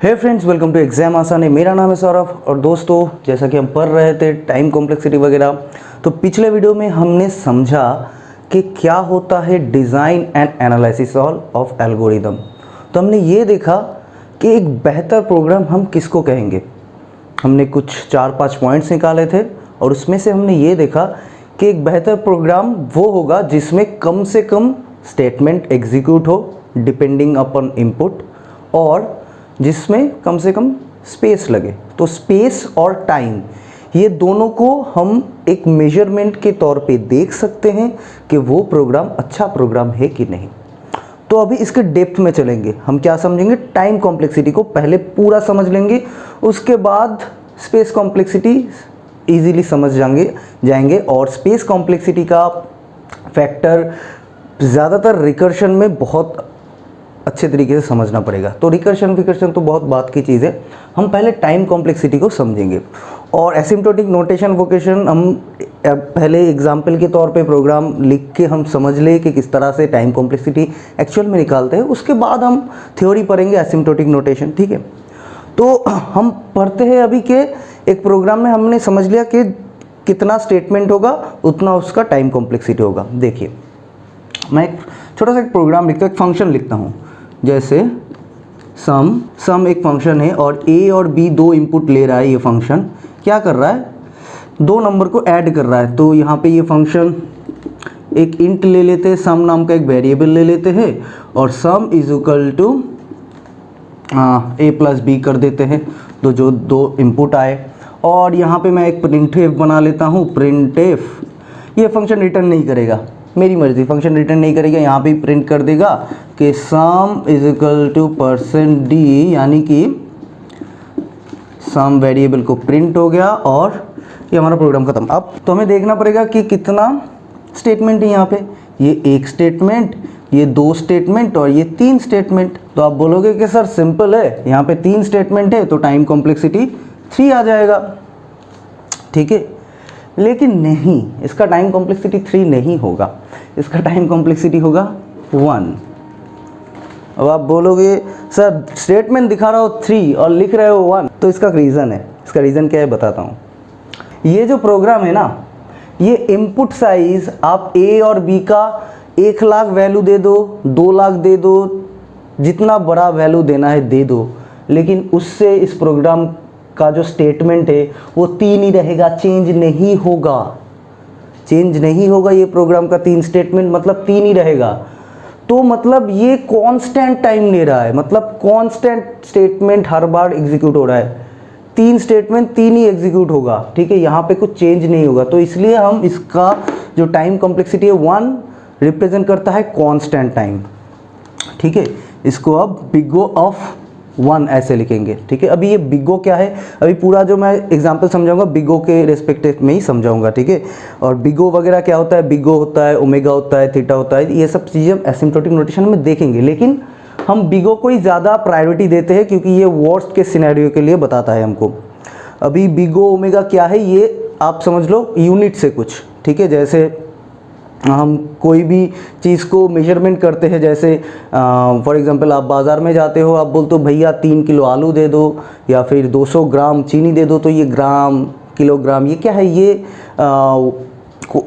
Hey friends, welcome to exam Aasani. मेरा नाम है सौरभ और दोस्तों, जैसा कि हम पढ़ रहे थे टाइम कॉम्प्लेक्सिटी वगैरह, तो पिछले वीडियो में हमने समझा कि क्या होता है design and analysis of algorithm. तो हमने ये देखा कि एक बेहतर प्रोग्राम हम किसको कहेंगे। हमने कुछ 4-5 पॉइंट्स निकाले थे और उसमें से हमने ये देखा कि एक बेहतर प्रोग्राम वो होगा जिसमें कम से कम स्टेटमेंट एग्जीक्यूट हो डिपेंडिंग अपॉन इनपुट, और जिसमें कम से कम स्पेस लगे। तो स्पेस और टाइम, ये दोनों को हम एक मेजरमेंट के तौर पे देख सकते हैं कि वो प्रोग्राम अच्छा प्रोग्राम है कि नहीं। तो अभी इसके डेप्थ में चलेंगे। हम क्या समझेंगे, टाइम कॉम्प्लेक्सिटी को पहले पूरा समझ लेंगे, उसके बाद स्पेस कॉम्प्लेक्सिटी इजीली समझ जाएंगे। और स्पेस कॉम्प्लेक्सिटी का फैक्टर ज़्यादातर रिकर्शन में बहुत अच्छे तरीके से समझना पड़ेगा। तो रिकर्शन तो बहुत बात की चीज़ है। हम पहले टाइम कॉम्प्लेक्सिटी को समझेंगे और एसिम्प्टोटिक नोटेशन वोकेशन हम पहले एग्जाम्पल के तौर पे प्रोग्राम लिख के हम समझ ले कि किस तरह से टाइम कॉम्प्लेक्सिटी एक्चुअल में निकालते हैं। उसके बाद हम थ्योरी पढ़ेंगे एसिम्प्टोटिक नोटेशन, ठीक है। तो हम पढ़ते हैं अभी कि एक प्रोग्राम में हमने समझ लिया कि कितना स्टेटमेंट होगा उतना उसका टाइम कॉम्प्लेक्सिटी होगा। देखिए, मैं एक छोटा सा एक प्रोग्राम लिखता हूँ, एक फंक्शन लिखता हूँ, जैसे सम एक फंक्शन है और a और b दो इनपुट ले रहा है। ये फंक्शन क्या कर रहा है, दो नंबर को ऐड कर रहा है। तो यहाँ पे ये फंक्शन एक इंट ले लेते हैं, सम नाम का एक वेरिएबल ले लेते हैं और sum is equal to a plus b कर देते हैं, तो जो दो इनपुट आए। और यहाँ पे मैं एक प्रिंटफ बना लेता हूँ। प्रिंटफ ये फंक्शन रिटर्न नहीं करेगा, मेरी मर्जी, फंक्शन रिटर्न नहीं करेगा। यहाँ पे प्रिंट कर देगा कि sum is equal to %d, यानी कि सम वेरिएबल को प्रिंट हो गया और ये हमारा प्रोग्राम खत्म। अब तो हमें देखना पड़ेगा कि कितना स्टेटमेंट है यहाँ पे। ये एक स्टेटमेंट, ये दो स्टेटमेंट और ये 3 स्टेटमेंट। तो आप बोलोगे कि सर सिंपल है, यहाँ पे 3 स्टेटमेंट है तो टाइम कॉम्प्लेक्सिटी 3 आ जाएगा, ठीक है। लेकिन नहीं, इसका टाइम कॉम्प्लेक्सिटी 3 नहीं होगा, इसका टाइम कॉम्प्लेक्सिटी होगा 1। अब आप बोलोगे सर स्टेटमेंट दिखा रहा हो 3 और लिख रहे हो 1, तो इसका रीज़न है। इसका रीज़न क्या है बताता हूँ। ये जो प्रोग्राम है ना, ये इनपुट साइज आप a और b का 1 लाख वैल्यू दे दो, 2 लाख दे दो, जितना बड़ा वैल्यू देना है दे दो, लेकिन उससे इस प्रोग्राम का जो स्टेटमेंट है वो 3 ही रहेगा, चेंज नहीं होगा। चेंज नहीं होगा, ये प्रोग्राम का 3 स्टेटमेंट मतलब 3 ही रहेगा। तो मतलब ये कांस्टेंट टाइम ले रहा है, मतलब कांस्टेंट स्टेटमेंट हर बार एग्जीक्यूट हो रहा है। 3 स्टेटमेंट 3 ही एग्जीक्यूट होगा, ठीक है, यहाँ पे कुछ चेंज नहीं होगा। तो इसलिए हम इसका जो टाइम कॉम्प्लेक्सिटी है 1 रिप्रेजेंट करता है कांस्टेंट टाइम, ठीक है। इसको अब बिग O ऑफ 1 ऐसे लिखेंगे, ठीक है। अभी ये बिग O क्या है, अभी पूरा जो मैं एग्जांपल समझाऊंगा बिग O के रेस्पेक्टिव में ही समझाऊंगा, ठीक है। और बिग O वगैरह क्या होता है, बिग O होता है, ओमेगा होता है, थीटा होता है, ये सब चीज़ें हम एसिम्प्टोटिक नोटेशन में देखेंगे। लेकिन हम बिग O को ही ज़्यादा प्रायोरिटी देते हैं क्योंकि ये वर्स्ट के सिनेरियो के लिए बताता है हमको। अभी बिग O ओमेगा क्या है ये आप समझ लो यूनिट से कुछ, ठीक है। जैसे हम कोई भी चीज़ को मेजरमेंट करते हैं, जैसे फॉर एग्जांपल आप बाज़ार में जाते हो, आप बोलते हो भैया 3 किलो आलू दे दो या फिर 200 ग्राम चीनी दे दो, तो ये ग्राम, किलोग्राम, ये क्या है, ये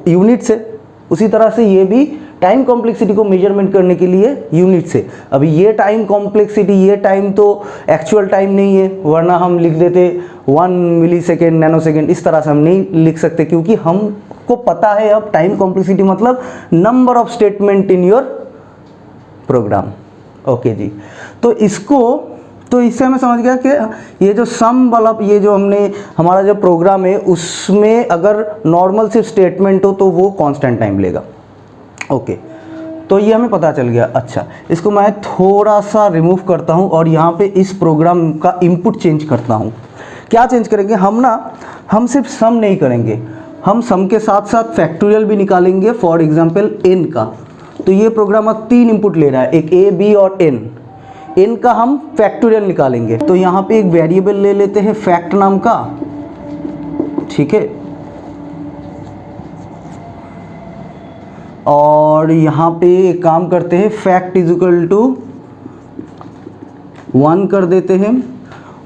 यूनिट से। उसी तरह से ये भी टाइम कॉम्प्लेक्सिटी को मेजरमेंट करने के लिए यूनिट से। अभी ये टाइम कॉम्प्लेक्सिटी, ये टाइम तो एक्चुअल टाइम नहीं है, वरना हम लिख देते 1 मिलीसेकेंड, नैनोसेकेंड, इस तरह से हम नहीं लिख सकते क्योंकि हमको पता है अब टाइम कॉम्प्लेक्सिटी मतलब number of statement in your program. Okay ji, तो इससे हमें समझ गया कि ये जो सम वाला, ये जो हमने हमारा जो प्रोग्राम है उसमें अगर नॉर्मल सिर्फ स्टेटमेंट हो तो वो कांस्टेंट टाइम लेगा। ओके, तो ये हमें पता चल गया। अच्छा, इसको मैं थोड़ा सा रिमूव करता हूँ और यहाँ पे इस प्रोग्राम का इनपुट चेंज करता हूँ। क्या चेंज करेंगे हम सिर्फ सम नहीं करेंगे, हम सम के साथ साथ फैक्टोरियल भी निकालेंगे। फॉर एग्जांपल n का, तो ये प्रोग्राम अब 3 इनपुट ले रहा है, एक a b और n का हम फैक्टोरियल निकालेंगे। तो यहाँ पे एक वेरिएबल ले लेते हैं फैक्ट नाम का, ठीक है। और यहाँ पे एक काम करते हैं, फैक्ट इज इक्वल टू 1 कर देते हैं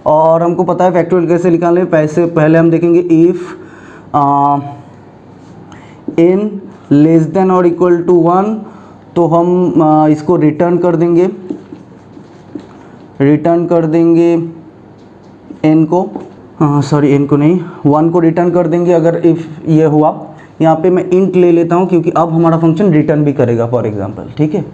और हमको पता है फैक्टोरियल कैसे निकालें। पैसे पहले हम देखेंगे इफ़ n लेस देन और इक्वल टू 1, तो हम इसको रिटर्न कर देंगे n को, सॉरी n को नहीं, 1 को रिटर्न कर देंगे अगर इफ़ ये हुआ। यहाँ पे मैं इंट ले लेता हूँ क्योंकि अब हमारा फंक्शन रिटर्न भी करेगा फॉर एग्जांपल, ठीक है।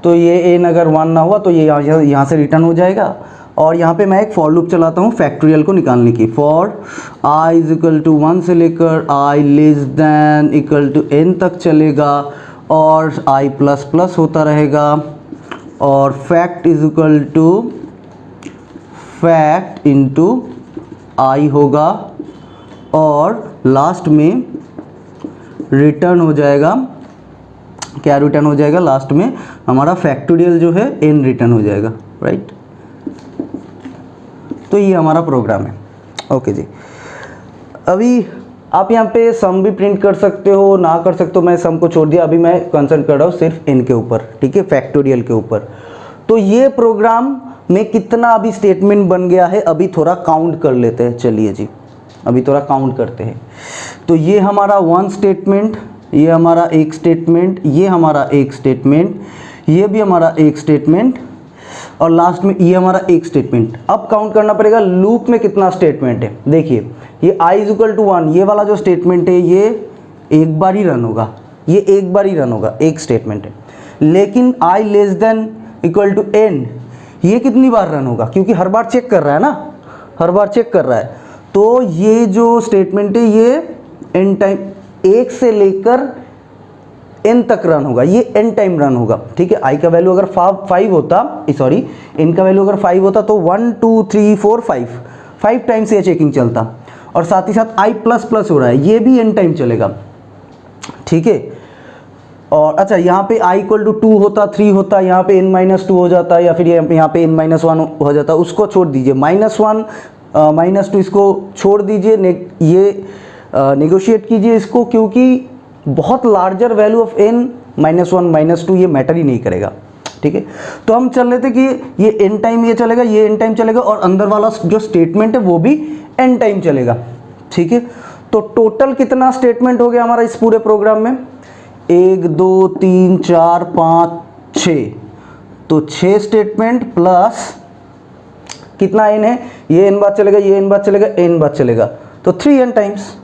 तो ये n अगर 1 ना हुआ तो ये यहाँ से रिटर्न हो जाएगा। और यहाँ पे मैं एक फॉर लूप चलाता हूँ फैक्टोरियल को निकालने की। For i is equal to 1 से लेकर i less than equal to n तक चलेगा और i प्लस प्लस होता रहेगा, और fact is equal to fact into i होगा, और लास्ट में रिटर्न हो जाएगा, क्या रिटर्न हो जाएगा लास्ट में हमारा फैक्टोरियल जो है n रिटर्न हो जाएगा, राइट। तो ये हमारा प्रोग्राम है, ओके जी। अभी आप यहाँ पे सम भी प्रिंट कर सकते हो, ना कर सकते हो, मैं सम को छोड़ दिया। अभी मैं कंसर्न कर रहा हूँ सिर्फ n के ऊपर, ठीक है, फैक्टोरियल के ऊपर। तो ये प्रोग्राम में कितना अभी स्टेटमेंट बन गया है, अभी थोड़ा काउंट कर लेते हैं। चलिए जी, अभी थोड़ा काउंट करते हैं। तो ये हमारा 1 स्टेटमेंट, ये हमारा एक स्टेटमेंट, ये हमारा एक स्टेटमेंट, ये भी हमारा एक स्टेटमेंट, और लास्ट में ये हमारा एक स्टेटमेंट। अब काउंट करना पड़ेगा लूप में कितना स्टेटमेंट है। देखिए ये i इज इक्वल टू 1, ये वाला जो स्टेटमेंट है ये एक बार ही रन होगा, ये एक बार ही रन होगा, एक स्टेटमेंट है। लेकिन i less than equal to n, ये कितनी बार रन होगा, क्योंकि हर बार चेक कर रहा है ना, हर बार चेक कर रहा है। तो ये जो स्टेटमेंट है ये n टाइम, 1 से लेकर n तक रन होगा, ये n टाइम रन होगा, ठीक है। i का वैल्यू अगर 5 होता, सॉरी n का वैल्यू अगर 5 होता तो 1 2 3 4 5 टाइम्स ये चेकिंग चलता, और साथ ही साथ i प्लस प्लस हो रहा है, ये भी n टाइम चलेगा, ठीक है। और अच्छा यहाँ पे i इक्वल टू 2 होता, 3 होता, यहाँ पे n-2 हो जाता, या फिर यहाँ पे n-1 हो जाता, उसको छोड़ दीजिए, -1 -2 इसको छोड़ दीजिए, ये नेगोशिएट कीजिए इसको, क्योंकि बहुत लार्जर वैल्यू ऑफ n -1 -2 ये मैटर ही नहीं करेगा, ठीक है। तो हम चल रहे थे कि ये n टाइम ये चलेगा, ये n टाइम चलेगा, और अंदर वाला जो स्टेटमेंट है वो भी n टाइम चलेगा, ठीक है। तो टोटल कितना स्टेटमेंट हो गया हमारा इस पूरे प्रोग्राम में, 1 2 3 4 5 6, तो 6 स्टेटमेंट प्लस कितना n है, ये n बार चलेगा, ये n बार चलेगा, n बार चलेगा, तो 3n टाइम्स,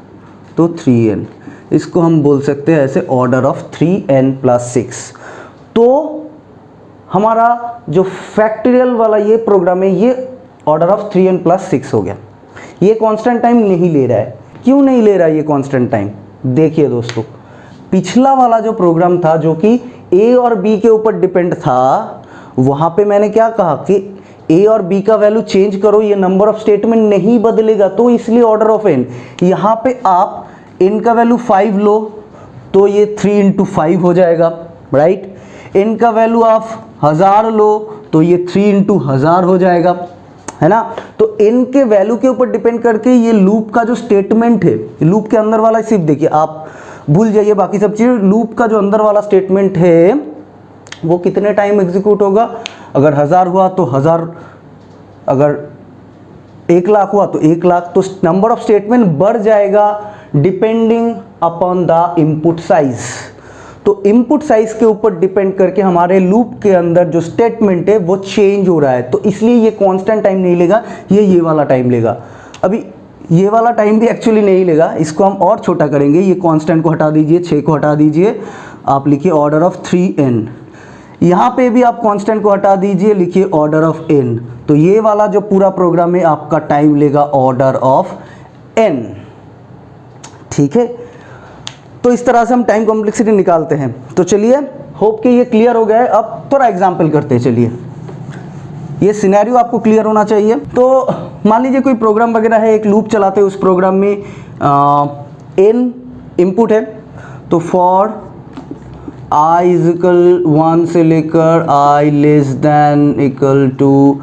तो 3n, इसको हम बोल सकते हैं ऐसे ऑर्डर ऑफ 3n + 6। तो हमारा जो फैक्टोरियल वाला ये प्रोग्राम है ये ऑर्डर ऑफ 3n + 6 हो गया। ये कांस्टेंट टाइम नहीं ले रहा है, क्यों नहीं ले रहा है ये कांस्टेंट टाइम? देखिए दोस्तों, पिछला वाला जो प्रोग्राम था जो कि a और b के ऊपर डिपेंड था, वहां पे मैंने क्या कहा कि a और b का वैल्यू चेंज करो, ये नंबर ऑफ स्टेटमेंट नहीं बदलेगा, तो इसलिए ऑर्डर ऑफ n। यहाँ पे आप n का वैल्यू 5 लो तो ये 3 × 5 हो जाएगा, राइट। n का वैल्यू आप 1000 लो तो ये 3 × 1000 हो जाएगा, है ना। तो n के वैल्यू के ऊपर डिपेंड करके ये लूप का जो स्टेटमेंट है, लूप के अंदर वाला सिर्फ देखिए, आप भूल जाइए बाकी सब चीज़, लूप का जो अंदर वाला स्टेटमेंट है वो कितने टाइम एग्जीक्यूट होगा। अगर 1000 हुआ तो 1000, अगर 1 लाख हुआ तो 1 लाख, तो नंबर ऑफ स्टेटमेंट बढ़ जाएगा depending upon the input size. तो इनपुट साइज के ऊपर डिपेंड करके हमारे लूप के अंदर जो स्टेटमेंट है वो चेंज हो रहा है, तो इसलिए ये कांस्टेंट टाइम नहीं लेगा, ये वाला टाइम लेगा। अभी ये वाला टाइम भी एक्चुअली नहीं लेगा, इसको हम और छोटा करेंगे, ये कांस्टेंट को हटा दीजिए, 6 को हटा दीजिए, आप लिखिए ऑर्डर ऑफ 3n। यहाँ पे भी आप कांस्टेंट को हटा दीजिए, लिखिए ऑर्डर ऑफ n। तो ये वाला जो पूरा प्रोग्राम है आपका टाइम लेगा ऑर्डर ऑफ n, ठीक है। तो इस तरह से हम टाइम कॉम्प्लेक्सिटी निकालते हैं। तो चलिए, होप कि ये क्लियर हो गया है। अब थोड़ा एग्जाम्पल करते हैं। चलिए, ये सिनेरियो आपको क्लियर होना चाहिए। तो मान लीजिए कोई प्रोग्राम वगैरह है, एक लूप चलाते हैं, उस प्रोग्राम में n इनपुट है, तो फॉर i इज इक्वल 1 से लेकर i less than equal to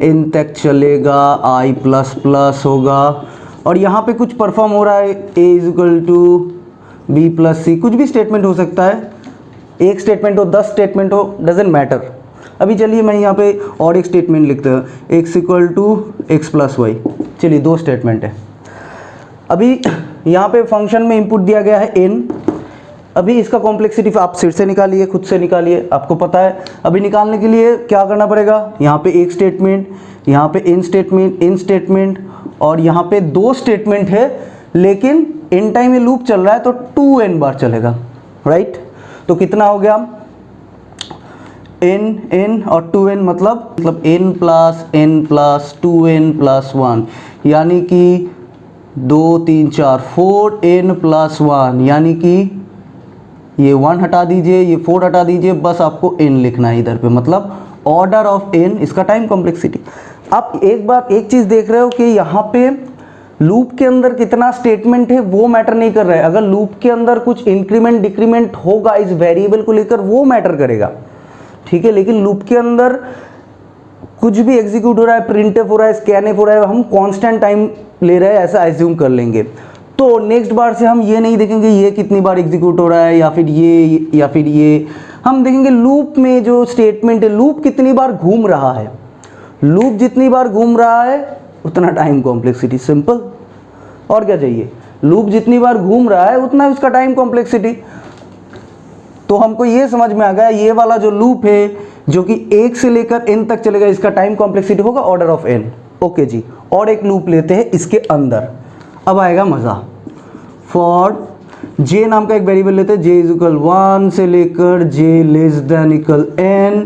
n तक चलेगा, i प्लस प्लस होगा, और यहाँ पे कुछ परफॉर्म हो रहा है, a is equal to b + c, कुछ भी स्टेटमेंट हो सकता है, एक स्टेटमेंट हो, 10 स्टेटमेंट हो, डजेंट मैटर। अभी चलिए मैं यहाँ पे और एक स्टेटमेंट लिखते हैं, x equal to x plus y. चलिए 2 स्टेटमेंट है। अभी यहाँ पे फंक्शन में इनपुट दिया गया है n। अभी इसका कॉम्प्लेक्सिटी आप सिर से निकालिए, खुद से निकालिए, आपको पता है। अभी निकालने के लिए क्या करना पड़ेगा, यहाँ पे एक स्टेटमेंट, यहाँ पे n स्टेटमेंट और यहाँ पे 2 स्टेटमेंट है, लेकिन n टाइम में लूप चल रहा है तो 2n बार चलेगा, राइट। तो कितना हो गया, n और 2n मतलब n प्लस 2n प्लस 1, यानी कि 2 3 4 4n प्लस 1, यानी कि ये 1 हटा दीजिए, ये 4 हटा दीजिए, बस आपको n लिखना है इधर पे, मतलब ऑर्डर ऑफ n इसका टाइम कॉम्प्लेक्सिटी। आप एक चीज़ देख रहे हो कि यहाँ पे लूप के अंदर कितना स्टेटमेंट है वो मैटर नहीं कर रहा है। अगर लूप के अंदर कुछ इंक्रीमेंट डिक्रीमेंट होगा इस वेरिएबल को लेकर वो मैटर करेगा, ठीक है। लेकिन लूप के अंदर कुछ भी एग्जीक्यूट हो रहा है, प्रिंटफ हो रहा है, स्कैनफ हो रहा है, हम कांस्टेंट टाइम ले रहे हैं ऐसा एज्यूम कर लेंगे। तो नेक्स्ट बार से हम ये नहीं देखेंगे ये कितनी बार एग्जीक्यूट हो रहा है या फिर ये हम देखेंगे लूप में जो स्टेटमेंट है लूप कितनी बार घूम रहा है। लूप जितनी बार घूम रहा है उतना टाइम कॉम्प्लेक्सिटी, सिंपल। और क्या चाहिए, लूप जितनी बार घूम रहा है उतना उसका टाइम कॉम्प्लेक्सिटी। तो हमको ये समझ में आ गया ये वाला जो लूप है जो कि 1 से लेकर n तक चलेगा, इसका टाइम कॉम्प्लेक्सिटी होगा ऑर्डर ऑफ n। ओके जी, और एक लूप लेते हैं इसके अंदर, अब आएगा मज़ा। फॉर j नाम का एक वेरिएबल लेते हैं, j इज इक्वल 1 से लेकर j less than equal n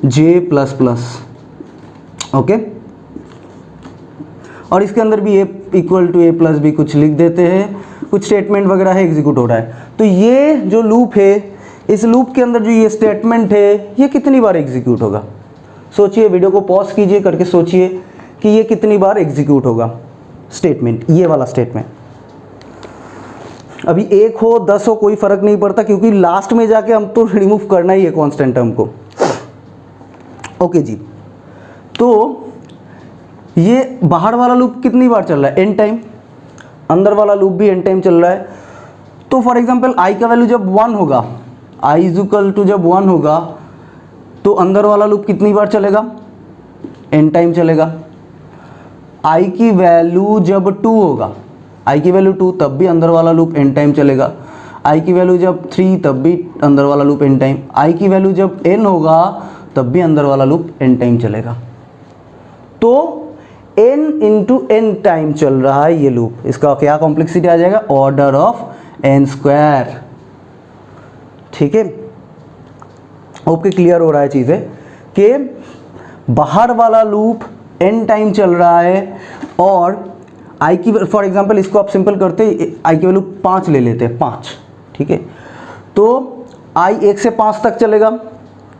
j plus plus, okay. और इसके अंदर भी a equal to a plus b कुछ लिख देते हैं, कुछ स्टेटमेंट वगैरह है, एग्जीक्यूट हो रहा है। तो ये जो लूप है, इस लूप के अंदर जो ये स्टेटमेंट है ये कितनी बार एग्जीक्यूट होगा, सोचिए। वीडियो को पॉज कीजिए, करके सोचिए कि ये कितनी बार एग्जीक्यूट होगा स्टेटमेंट, ये वाला स्टेटमेंट। अभी 1 हो 10 हो कोई फर्क नहीं पड़ता, क्योंकि लास्ट में जाके हम तो रिमूव करना ही है कांस्टेंट टर्म को। ओके जी, तो ये बाहर वाला लूप कितनी बार चल रहा है, n टाइम। अंदर वाला लूप भी n टाइम चल रहा है। तो फॉर एग्जांपल i का वैल्यू जब 1 होगा, i इज इक्वल टू जब 1 होगा तो अंदर वाला लूप कितनी बार चलेगा, n टाइम चलेगा। i की वैल्यू जब 2 होगा, i की वैल्यू 2 तब भी अंदर वाला लूप n टाइम चलेगा। i की वैल्यू जब 3 तब भी अंदर वाला लूप n टाइम। i की वैल्यू जब n होगा तब भी अंदर वाला लूप n टाइम चलेगा। तो n इंटू n टाइम चल रहा है ये लूप, इसका क्या कॉम्प्लेक्सिटी आ जाएगा, ऑर्डर ऑफ n स्क्वायर, ठीक है। ओके, क्लियर हो रहा है चीज़ें कि बाहर वाला लूप n टाइम चल रहा है और i की, फॉर एग्जांपल इसको आप सिंपल करते i की वैल्यू 5 ले लेते हैं, 5, ठीक है। तो i 1 से 5 तक चलेगा,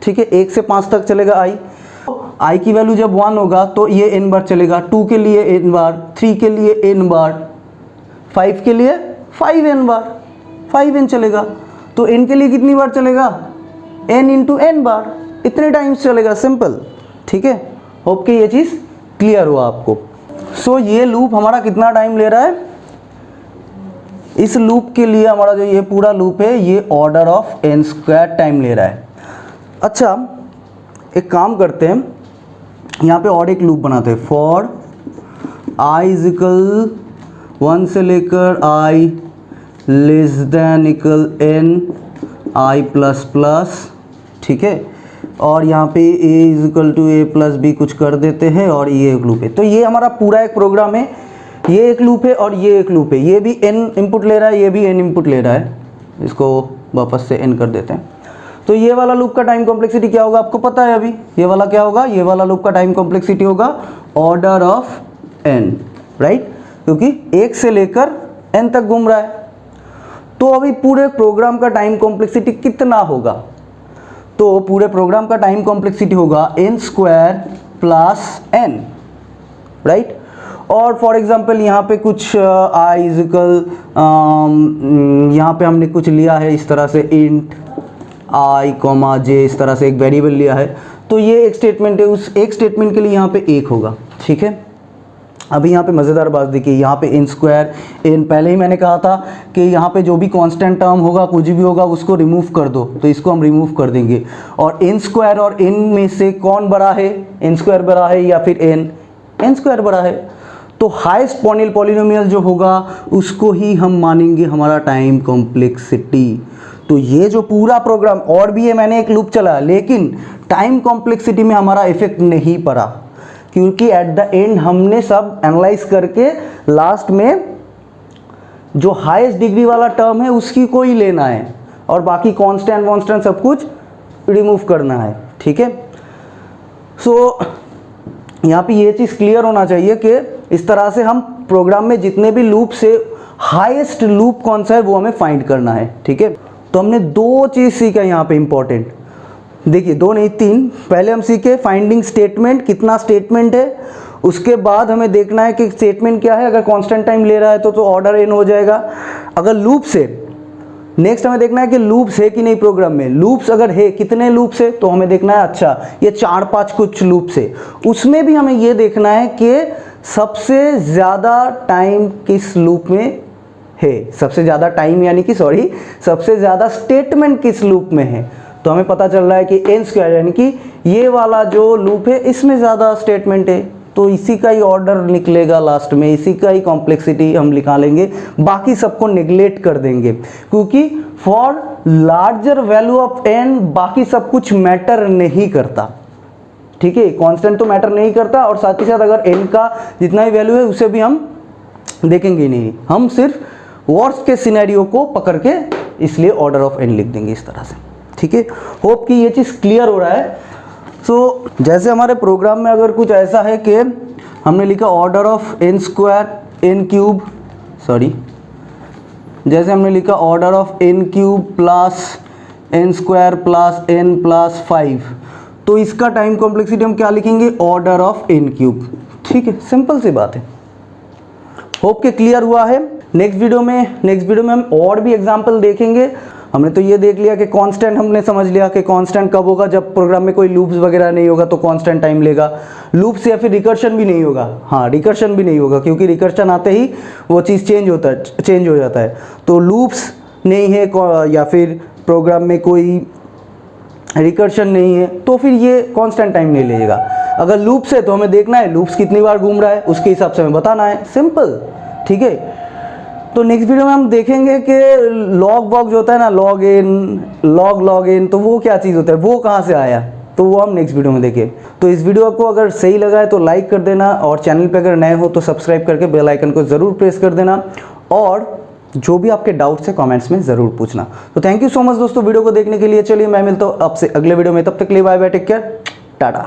ठीक है, 1 से 5 तक चलेगा i की वैल्यू जब 1 होगा तो ये n बार चलेगा, 2 के लिए n बार, 3 के लिए n बार, 5 के लिए 5n बार, 5n चलेगा। तो n के लिए कितनी बार चलेगा, n इंटू n बार, इतने टाइम्स चलेगा, सिंपल, ठीक है। होप कि ये चीज़ क्लियर हुआ आपको। सो ये लूप हमारा कितना टाइम ले रहा है, इस लूप के लिए हमारा जो ये पूरा लूप है ये order of n square time ले रहा है। अच्छा, एक काम करते हैं, यहाँ पे और एक लूप बनाते हैं। फॉर i इज इक्वल 1 से लेकर i less than equal n i plus plus, ठीक है। और यहाँ पे a is equal to a plus b कुछ कर देते हैं और ये एक लूप है। तो ये हमारा पूरा एक प्रोग्राम है, ये एक लूप है और ये एक लूप है, ये भी n इनपुट ले रहा है, ये भी n इनपुट ले रहा है। इसको वापस से n कर देते हैं। तो ये वाला लूप का टाइम कॉम्प्लेक्सिटी क्या होगा आपको पता है अभी, ये वाला क्या होगा, ये वाला लूप का टाइम कॉम्प्लेक्सिटी होगा ऑर्डर ऑफ n, राइट, क्योंकि 1 से लेकर n तक घूम रहा है। तो अभी पूरे प्रोग्राम का टाइम कॉम्प्लेक्सिटी कितना होगा, तो पूरे प्रोग्राम का टाइम कॉम्प्लेक्सिटी होगा n square plus n, right. और फॉर एग्जांपल यहाँ पे कुछ i इजिकल यहाँ पे हमने कुछ लिया है इस तरह से int i, j, इस तरह से एक वेरिएबल लिया है। तो ये एक स्टेटमेंट है, उस एक स्टेटमेंट के लिए यहाँ पे 1 होगा, ठीक है। अभी यहाँ पे मज़ेदार बात देखिए, यहाँ पे n स्क्वायर n, पहले ही मैंने कहा था कि यहाँ पे जो भी कांस्टेंट टर्म होगा, कुछ भी होगा, उसको रिमूव कर दो, तो इसको हम रिमूव कर देंगे। और n स्क्वायर और n में से कौन बड़ा है, n स्क्वायर बड़ा है या फिर n स्क्वायर बड़ा है। तो हाईएस्ट पॉलिनोमियल जो होगा उसको ही हम मानेंगे हमारा टाइम कॉम्प्लेक्सिटी। तो ये जो पूरा प्रोग्राम, और भी ये मैंने एक लूप चला, लेकिन टाइम कॉम्प्लेक्सिटी में हमारा इफेक्ट नहीं पड़ा, क्योंकि एट द एंड हमने सब एनालाइज करके लास्ट में जो हाईएस्ट डिग्री वाला टर्म है उसकी को ही लेना है, और बाकी कांस्टेंट सब कुछ रिमूव करना है। ठीक है, सो यहाँ पे ये चीज़ क्लियर होना चाहिए कि इस तरह से हम प्रोग्राम में जितने भी लूप से हाईएस्ट लूप कौन सा है वो हमें फाइंड करना है। ठीक है, तो हमने दो चीज़ सीखा यहाँ पे इंपॉर्टेंट, देखिए दो नहीं तीन। पहले हम सीखे फाइंडिंग स्टेटमेंट, कितना स्टेटमेंट है, उसके बाद हमें देखना है कि स्टेटमेंट क्या है, अगर कांस्टेंट टाइम ले रहा है तो ऑर्डर n हो जाएगा। अगर लूप्स है, नेक्स्ट हमें देखना है कि लूप्स है कि नहीं प्रोग्राम में, लूप्स अगर है कितने लूप्स है, तो हमें देखना है अच्छा ये 4-5 कुछ लूप्स है। उसमें भी हमें ये देखना है कि सबसे ज़्यादा टाइम किस लूप में है, सबसे ज़्यादा टाइम यानी कि सबसे ज़्यादा स्टेटमेंट किस लूप में है। तो हमें पता चल रहा है कि n स्क्वायर यानी कि ये वाला जो लूप है इसमें ज़्यादा स्टेटमेंट है, तो इसी का ही ऑर्डर निकलेगा लास्ट में, इसी का ही कॉम्प्लेक्सिटी हम निकालेंगे, बाकी सबको नेग्लेक्ट कर देंगे, क्योंकि for larger value of n बाकी सब कुछ मैटर नहीं करता। ठीक है, कांस्टेंट तो मैटर नहीं करता, और साथ ही साथ अगर n का जितना भी वैल्यू है उसे भी हम देखेंगे नहीं, हम सिर्फ वर्स्ट के सिनेरियो को पकड़ के इसलिए ऑर्डर ऑफ n लिख देंगे इस तरह से। ठीक है, होप कि ये चीज़ क्लियर हो रहा है। सो जैसे हमारे प्रोग्राम में अगर कुछ ऐसा है कि हमने लिखा order of n square n cube, जैसे हमने लिखा order of n cube plus n square plus n plus 5, तो इसका टाइम कॉम्प्लेक्सिटी हम क्या लिखेंगे, ऑर्डर ऑफ n क्यूब। ठीक है, सिंपल सी बात है। होप के क्लियर हुआ है। नेक्स्ट वीडियो में हम और भी एग्जाम्पल देखेंगे। हमने तो ये देख लिया कि कांस्टेंट हमने समझ लिया कि कांस्टेंट कब होगा, जब प्रोग्राम में कोई लूप्स वगैरह नहीं होगा तो कांस्टेंट टाइम लेगा। लूप्स या फिर रिकर्शन भी नहीं होगा, हाँ रिकर्शन भी नहीं होगा, क्योंकि रिकर्शन आते ही वो चीज़ चेंज हो जाता है। तो लूप्स नहीं है या फिर प्रोग्राम में कोई रिकर्शन नहीं है तो फिर ये कांस्टेंट टाइम नहीं लेगा। अगर लूप्स है तो हमें देखना है लूप्स कितनी बार घूम रहा है, उसके हिसाब से हमें बताना है, सिंपल। ठीक है, तो नेक्स्ट वीडियो में हम देखेंगे कि लॉग जो होता है ना, लॉग इन, तो वो क्या चीज़ होता है, वो कहाँ से आया, तो वो हम नेक्स्ट वीडियो में देखें। तो इस वीडियो को अगर सही लगा है तो लाइक कर देना, और चैनल पे अगर नए हो तो सब्सक्राइब करके बेल आइकन को ज़रूर प्रेस कर देना, और जो भी आपके डाउट्स है कमेंट्स में ज़रूर पूछना। तो थैंक यू सो मच दोस्तों वीडियो को देखने के लिए। चलिए मैं मिलता हूँ आपसे अगले वीडियो में, तब तक के लिए bye bye, take care, Tata.